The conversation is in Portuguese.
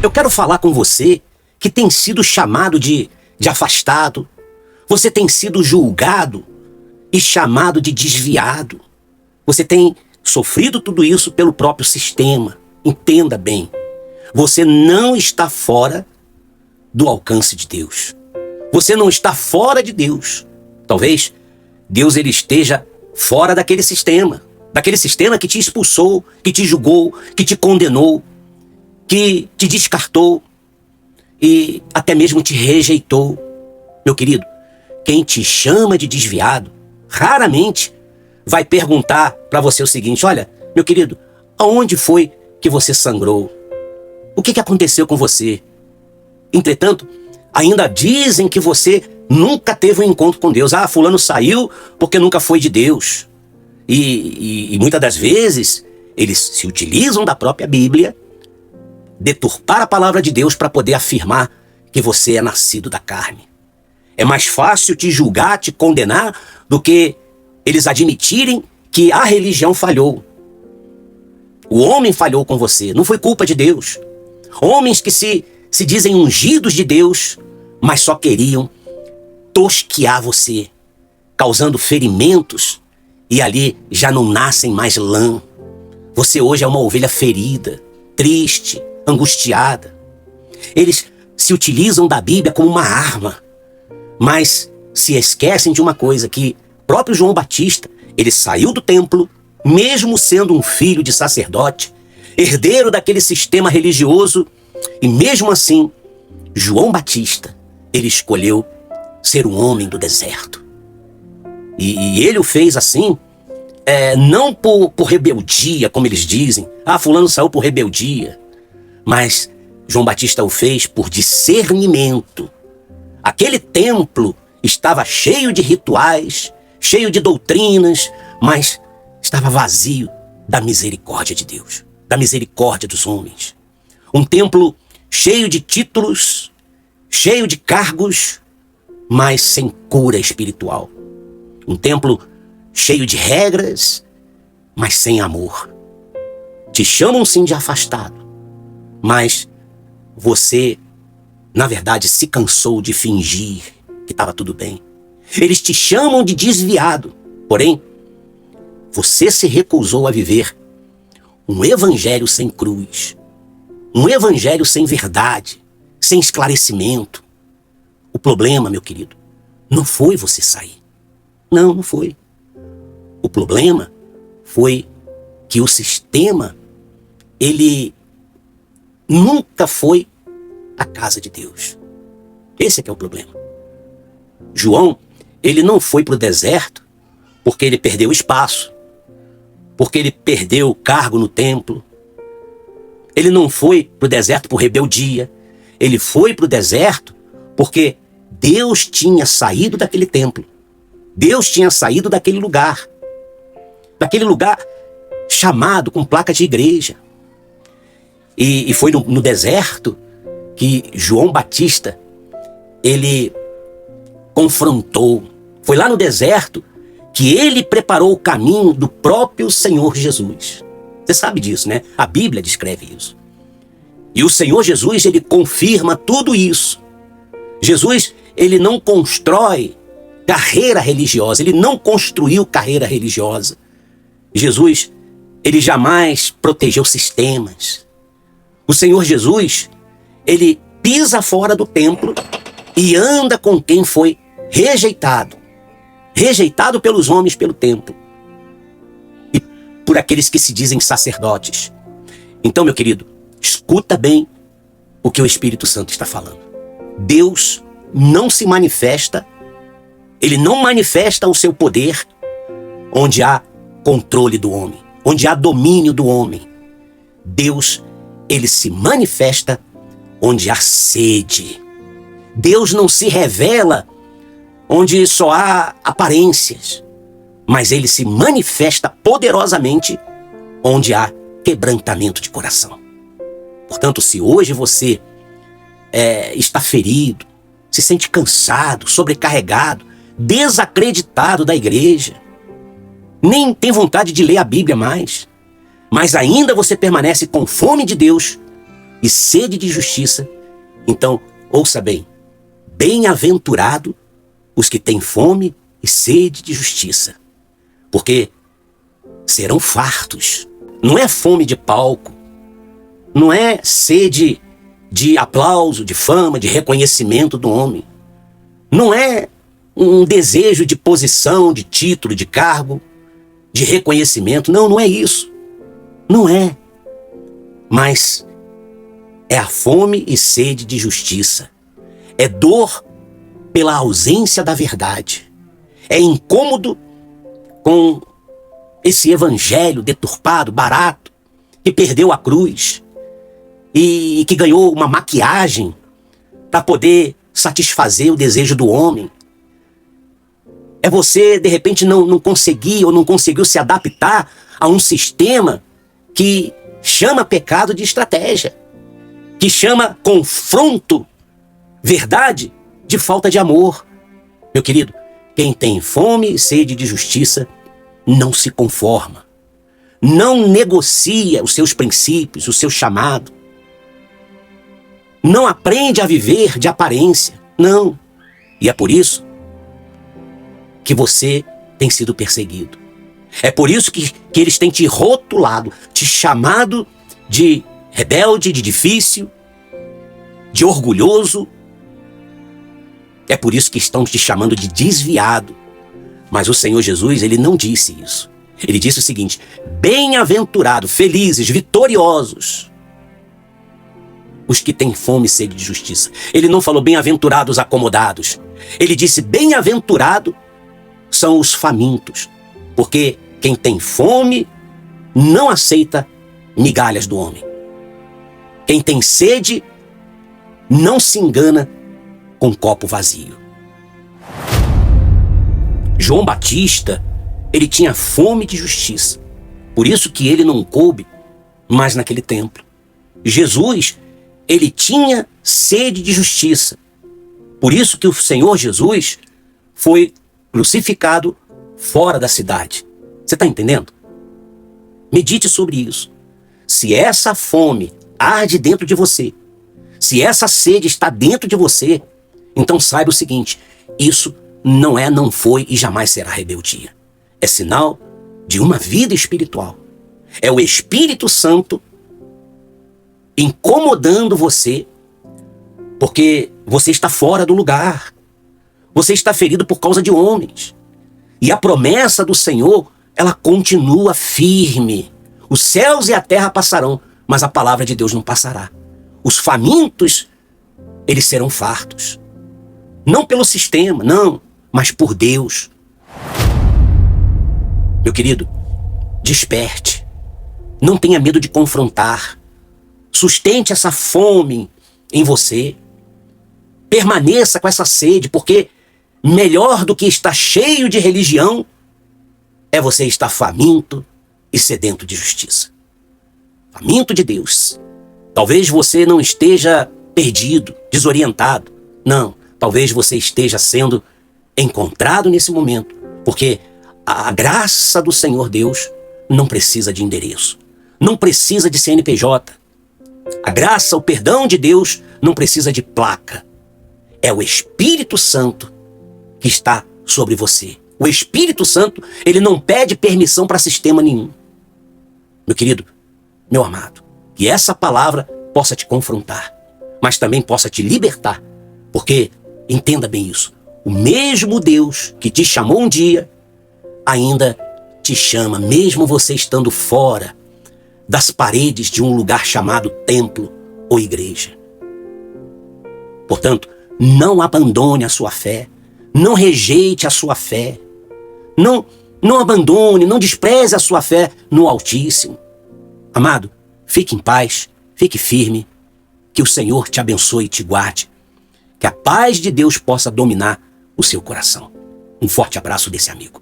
Eu quero falar com você que tem sido chamado de afastado. Você tem sido julgado e chamado de desviado. Você tem sofrido tudo isso pelo próprio sistema. Entenda bem. Você não está fora do alcance de Deus. Você não está fora de Deus. Talvez Deus ele esteja fora daquele sistema que te expulsou, que te julgou, que te condenou, que te descartou e até mesmo te rejeitou. Meu querido, quem te chama de desviado raramente vai perguntar para você o seguinte: olha, meu querido, aonde foi que você sangrou? O que aconteceu com você? Entretanto, ainda dizem que você nunca teve um encontro com Deus. Ah, fulano saiu porque nunca foi de Deus. E muitas das vezes eles se utilizam da própria Bíblia, deturpar a palavra de Deus para poder afirmar que você é nascido da carne. É mais fácil te julgar, te condenar, do que eles admitirem que a religião falhou. O homem falhou com você, não foi culpa de Deus. Homens que se dizem ungidos de Deus, mas só queriam tosquear você, causando ferimentos, e ali já não nascem mais lã. Você hoje é uma ovelha ferida, triste, angustiada. Eles se utilizam da Bíblia como uma arma, mas se esquecem de uma coisa, que o próprio João Batista, ele saiu do templo, mesmo sendo um filho de sacerdote, herdeiro daquele sistema religioso, e mesmo assim, João Batista, ele escolheu ser um homem do deserto. E ele o fez assim, não por rebeldia, como eles dizem. Ah, fulano saiu por rebeldia. Mas João Batista o fez por discernimento. Aquele templo estava cheio de rituais, cheio de doutrinas, mas estava vazio da misericórdia de Deus, da misericórdia dos homens. Um templo cheio de títulos, cheio de cargos, mas sem cura espiritual. Um templo cheio de regras, mas sem amor. Te chamam sim de afastado, mas você, na verdade, se cansou de fingir que estava tudo bem. Eles te chamam de desviado, porém, você se recusou a viver um evangelho sem cruz, um evangelho sem verdade, sem esclarecimento. O problema, meu querido, não foi você sair. Não foi. O problema foi que o sistema, ele nunca foi a casa de Deus. Esse é que é o problema. João, ele não foi para o deserto porque ele perdeu espaço, porque ele perdeu o cargo no templo. Ele não foi para o deserto por rebeldia. Ele foi para o deserto porque Deus tinha saído daquele templo. Deus tinha saído daquele lugar chamado com placa de igreja. E foi no deserto que João Batista, ele confrontou. Foi lá no deserto que ele preparou o caminho do próprio Senhor Jesus. Você sabe disso, né? A Bíblia descreve isso. E o Senhor Jesus, ele confirma tudo isso. Jesus, ele não constrói carreira religiosa, ele não construiu carreira religiosa. Jesus, ele jamais protegeu sistemas. O Senhor Jesus, ele pisa fora do templo e anda com quem foi rejeitado pelos homens, pelo templo, e por aqueles que se dizem sacerdotes. Então, meu querido, escuta bem o que o Espírito Santo está falando. Deus não se manifesta, ele não manifesta o seu poder onde há controle do homem, onde há domínio do homem. Deus, ele se manifesta onde há sede. Deus não se revela onde só há aparências, mas ele se manifesta poderosamente onde há quebrantamento de coração. Portanto, se hoje você está ferido, se sente cansado, sobrecarregado, desacreditado da igreja, nem tem vontade de ler a Bíblia mais, mas ainda você permanece com fome de Deus, e sede de justiça, então, ouça bem, bem-aventurado os que têm fome e sede de justiça, porque serão fartos. Não é fome de palco, não é sede de aplauso, de fama, de reconhecimento do homem. Não é um desejo de posição, de título, de cargo, de reconhecimento. Não, não é isso. Não é. Mas é a fome e sede de justiça. É dor pela ausência da verdade. É incômodo com esse evangelho deturpado, barato, que perdeu a cruz e que ganhou uma maquiagem para poder satisfazer o desejo do homem. É você, de repente, não conseguir ou não conseguiu se adaptar a um sistema que chama pecado de estratégia, que chama confronto, verdade, de falta de amor. Meu querido, quem tem fome e sede de justiça não se conforma, não negocia os seus princípios, o seu chamado, não aprende a viver de aparência, não. E é por isso que você tem sido perseguido. É por isso que eles têm te rotulado, te chamado de rebelde, de difícil, de orgulhoso. É por isso que estão te chamando de desviado. Mas o Senhor Jesus, ele não disse isso. Ele disse o seguinte: bem-aventurado, felizes, vitoriosos, os que têm fome e sede de justiça. Ele não falou bem-aventurados acomodados. Ele disse bem-aventurado são os famintos, porque quem tem fome não aceita migalhas do homem. Quem tem sede não se engana com copo vazio. João Batista, ele tinha fome de justiça. Por isso que ele não coube mais naquele templo. Jesus, ele tinha sede de justiça. Por isso que o Senhor Jesus foi crucificado fora da cidade. Você está entendendo? Medite sobre isso. Se essa fome arde dentro de você, se essa sede está dentro de você, então saiba o seguinte: isso não foi e jamais será rebeldia. É sinal de uma vida espiritual. É o Espírito Santo incomodando você, porque você está fora do lugar. Você está ferido por causa de homens. E a promessa do Senhor, ela continua firme. Os céus e a terra passarão, mas a palavra de Deus não passará. Os famintos, eles serão fartos. Não pelo sistema, não, mas por Deus. Meu querido, desperte. Não tenha medo de confrontar. Sustente essa fome em você. Permaneça com essa sede, porque melhor do que estar cheio de religião é você estar faminto e sedento de justiça. Faminto de Deus. Talvez você não esteja perdido, desorientado. Não, talvez você esteja sendo encontrado nesse momento, porque a graça do Senhor Deus não precisa de endereço, não precisa de CNPJ. A graça, o perdão de Deus não precisa de placa. É o Espírito Santo que está sobre você. O Espírito Santo, ele não pede permissão para sistema nenhum. Meu querido, meu amado, que essa palavra possa te confrontar, mas também possa te libertar, porque, entenda bem isso, o mesmo Deus que te chamou um dia, ainda te chama, mesmo você estando fora das paredes de um lugar chamado templo ou igreja. Portanto, não abandone a sua fé, não rejeite a sua fé, não abandone, não despreze a sua fé no Altíssimo. Amado, fique em paz, fique firme, que o Senhor te abençoe e te guarde, que a paz de Deus possa dominar o seu coração. Um forte abraço desse amigo.